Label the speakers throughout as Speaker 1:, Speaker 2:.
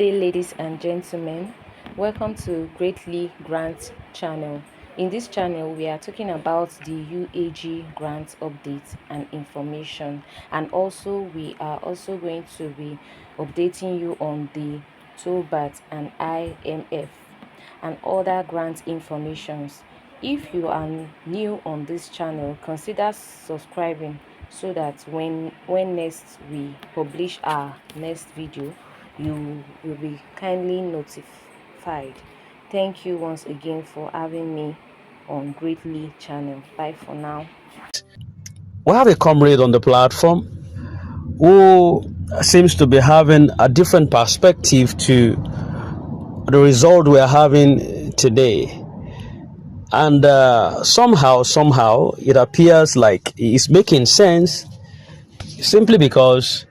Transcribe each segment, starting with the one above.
Speaker 1: day, ladies and gentlemen. Welcome to Greatly Grant channel. In this channel, we are talking about the UAAG grant updates and information, and also we are also going to be updating you on the Theobarth and IMF and other grant informations. If you are new on this channel, consider subscribing so that when next we publish our next video, you will be kindly notified. Thank you once again for having me on Greatly channel. Bye for now.
Speaker 2: We have a comrade on the platform who seems to be having a different perspective to the result we are having today. And somehow, it appears like it's making sense simply because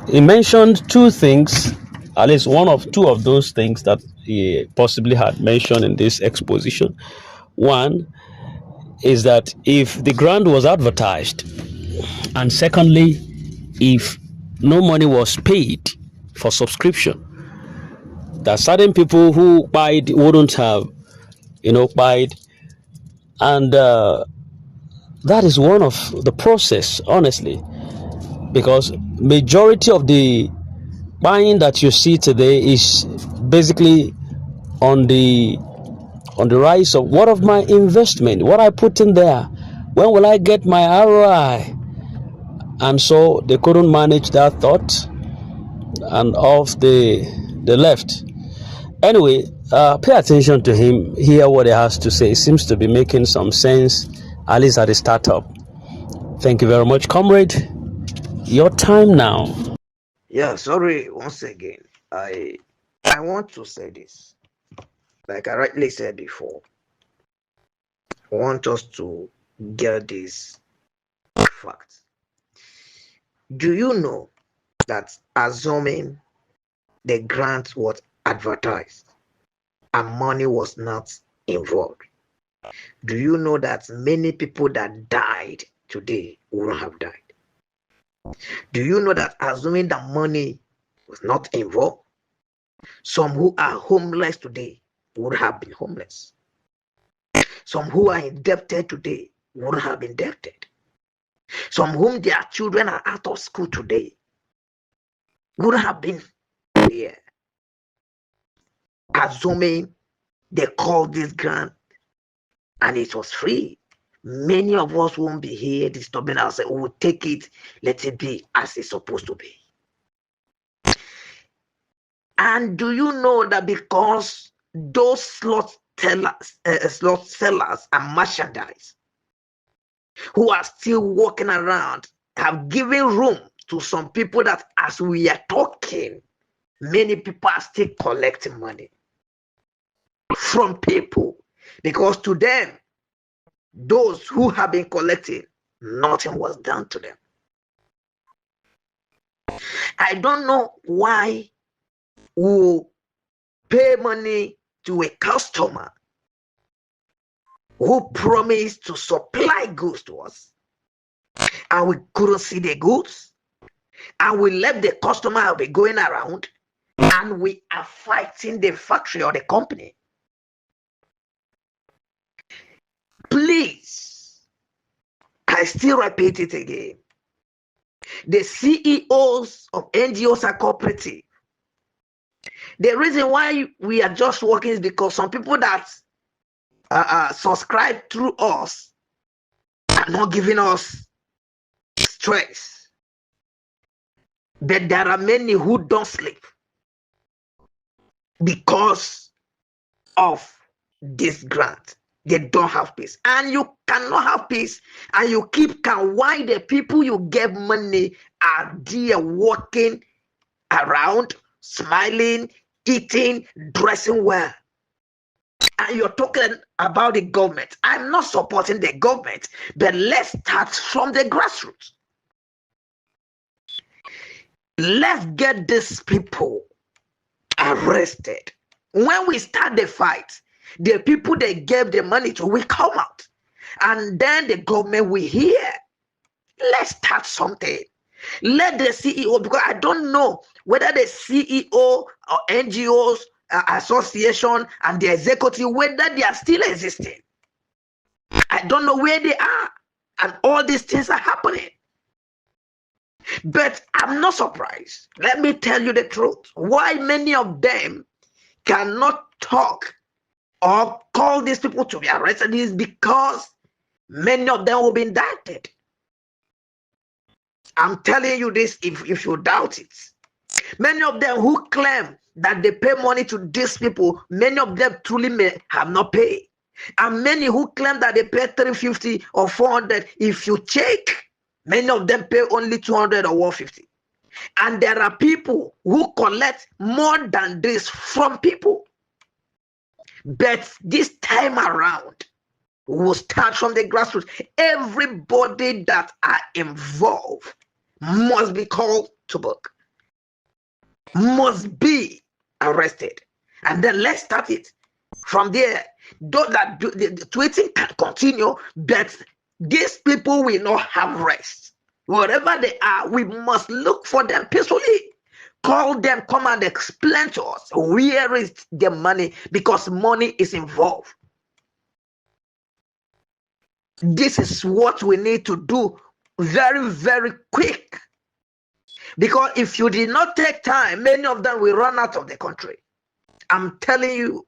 Speaker 2: he mentioned two things, at least two of those things that he possibly had mentioned in this exposition. One is that if the grant was advertised, and secondly, if no money was paid for subscription, that certain people who paid wouldn't have, paid, and that is one of the process, honestly, because majority of the buying that you see today is basically on the rise of what of my investment, what I put in there, when will I get my ROI? And so they couldn't manage that thought, and off the left. Anyway, pay attention to him, hear what he has to say. It seems to be making some sense, at least at the startup. Thank you very much, comrade. Your time now.
Speaker 3: Yeah, sorry once again. I want to say this. Like I rightly said before, I want us to get this fact. Do you know that assuming the grant was advertised and money was not involved, do you know that many people that died today wouldn't have died? Do you know that assuming the money was not involved, some who are homeless today would have been homeless? Some who are indebted today would have been indebted. Some whom their children are out of school today would have been here. Assuming they called this grant and it was free, many of us won't be here disturbing ourselves. We will take it, let it be as it's supposed to be. And do you know that because those slot sellers and merchandise who are still walking around have given room to some people that as we are talking, many people are still collecting money from people, because to them, those who have been collecting, nothing was done to them. I don't know why we pay money to a customer who promised to supply goods to us, and we couldn't see the goods, and we let the customer be going around, and we are fighting the factory or the company. Please, I still repeat it again. The CEOs of NGOs are cooperative. The reason why we are just working is because some people that subscribe through us are not giving us stress. But there are many who don't sleep because of this grant. They don't have peace, and you cannot have peace, and you why the people you give money are there walking around, smiling, eating, dressing well. And you're talking about the government. I'm not supporting the government, but let's start from the grassroots. Let's get these people arrested. When we start the fight, the people they gave the money to will come out, and then the government will hear. Let's start something. Let the CEO, because I don't know whether the CEO or NGOs, association, and the executive, whether they are still existing. I don't know where they are, and all these things are happening. But I'm not surprised. Let me tell you the truth. Why many of them cannot talk or call these people to be arrested is because many of them will be indicted. I'm telling you this if you doubt it. Many of them who claim that they pay money to these people, many of them truly may have not paid. And many who claim that they pay 350 or 400, if you check, many of them pay only 200 or 150. And there are people who collect more than this from people. But this time around, we'll start from the grassroots. Everybody that are involved must be called to book, must be arrested. And then let's start it from there. Though that the tweeting can continue, but these people will not have rest. Wherever they are, we must look for them peacefully. Call them, come and explain to us where is the money, because money is involved. This is what we need to do very, very quick. Because if you did not take time, many of them will run out of the country. I'm telling you.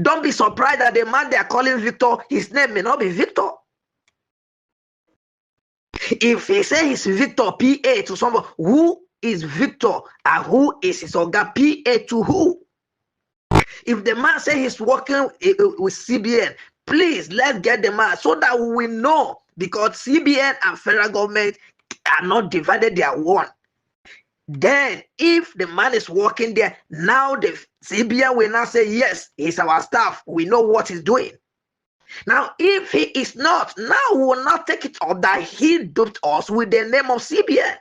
Speaker 3: Don't be surprised that the man they are calling Victor, his name may not be Victor. If he say he's Victor, PA to someone, who is Victor and who is his organ, PA to who? If the man say he's working with CBN, please let's get the man so that we know, because CBN and federal government are not divided, they are one. Then if the man is working there, now the CBN will now say, yes, he's our staff, we know what he's doing. Now, if he is not, now we will not take it up that he duped us with the name of CBN.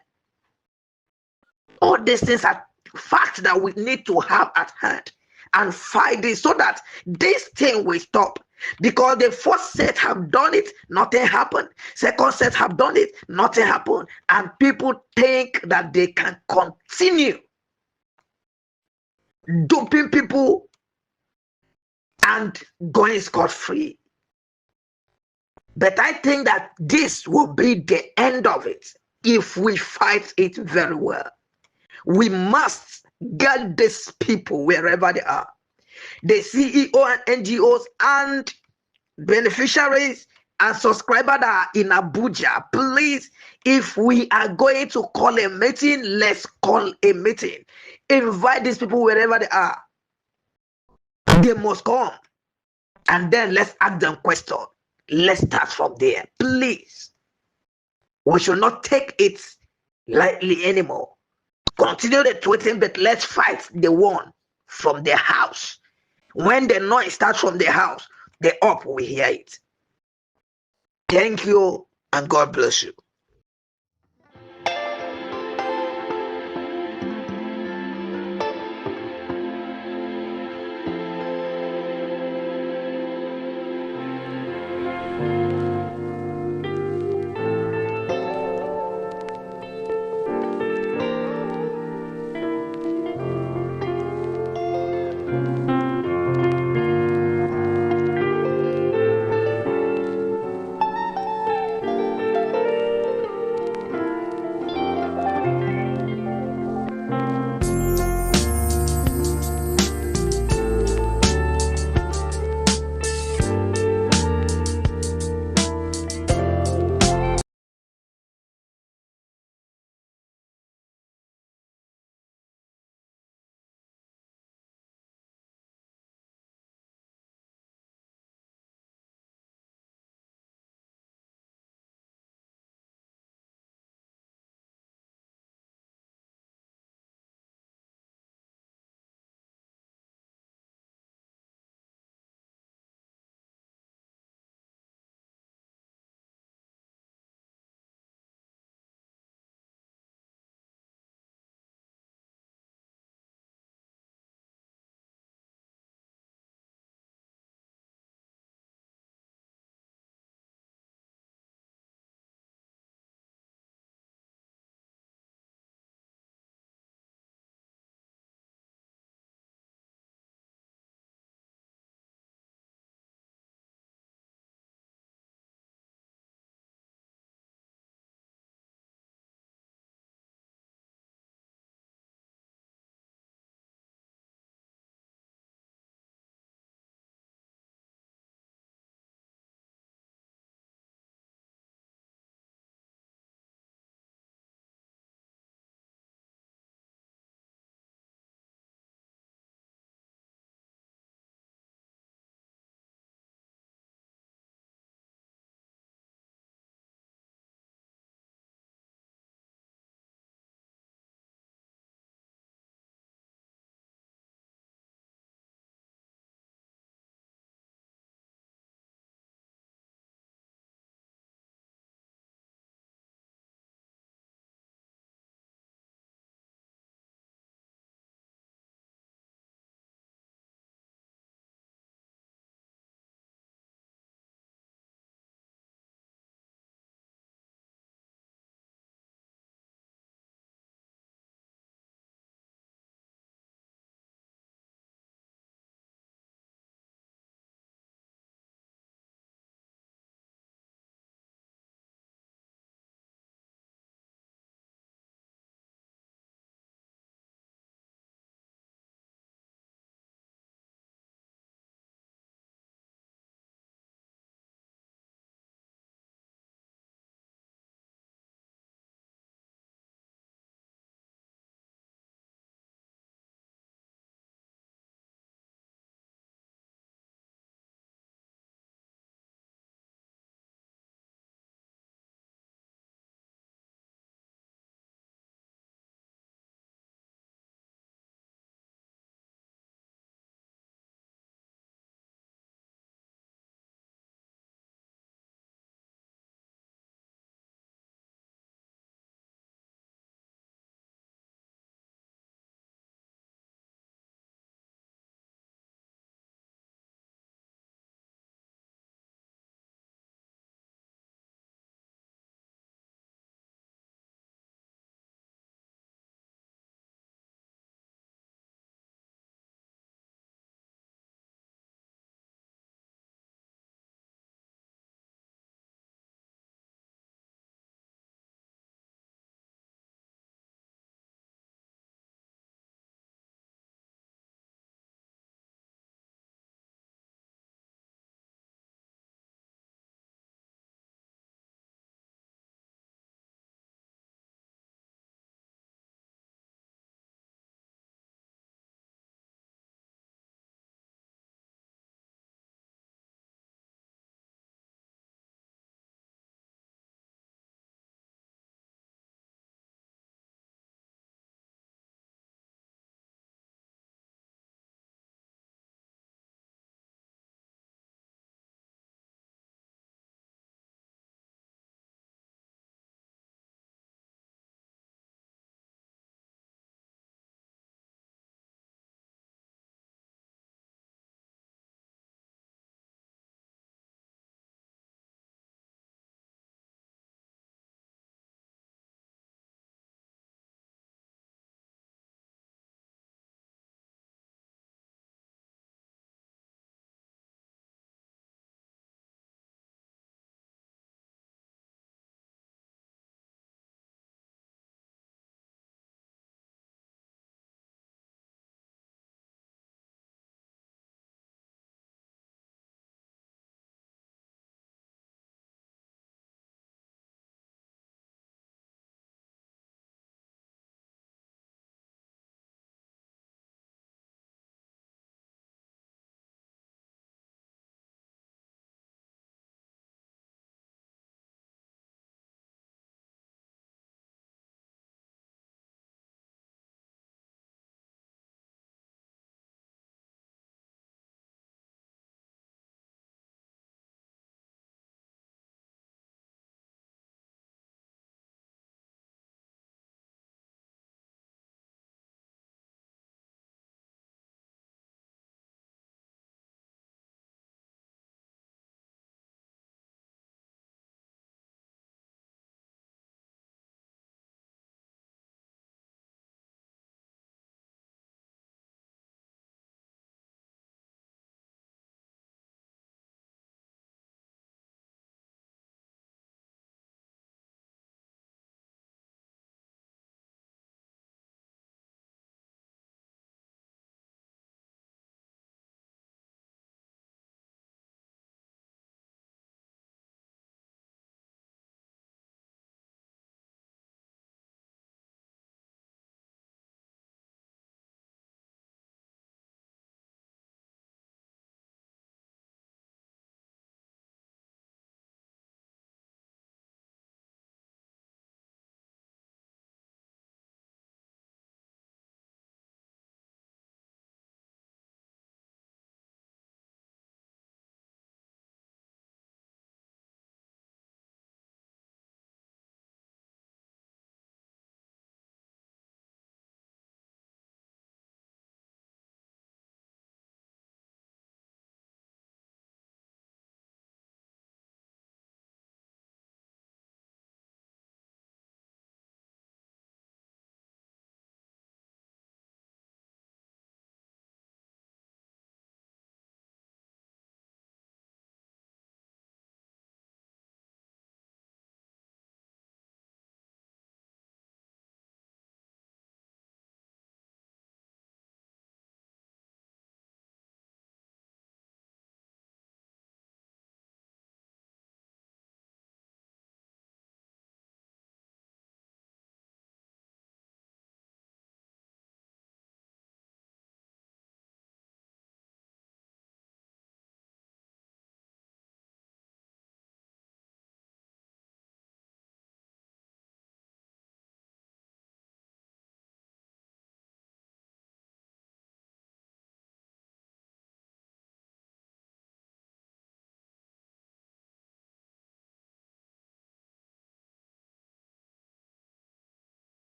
Speaker 3: All these things are facts that we need to have at hand and fight this so that this thing will stop. Because the first set have done it, nothing happened. Second set have done it, nothing happened. And people think that they can continue duping people and going scot-free. But I think that this will be the end of it if we fight it very well. We must get these people wherever they are. The CEO and NGOs and beneficiaries and subscribers that are in Abuja, please, if we are going to call a meeting, let's call a meeting. Invite these people wherever they are. They must come. And then let's ask them questions. Let's start from there, please. We should not take it lightly anymore. Continue the tweeting, but let's fight the one from the house. When the noise starts from the house, the up will hear it. Thank you, and God bless you.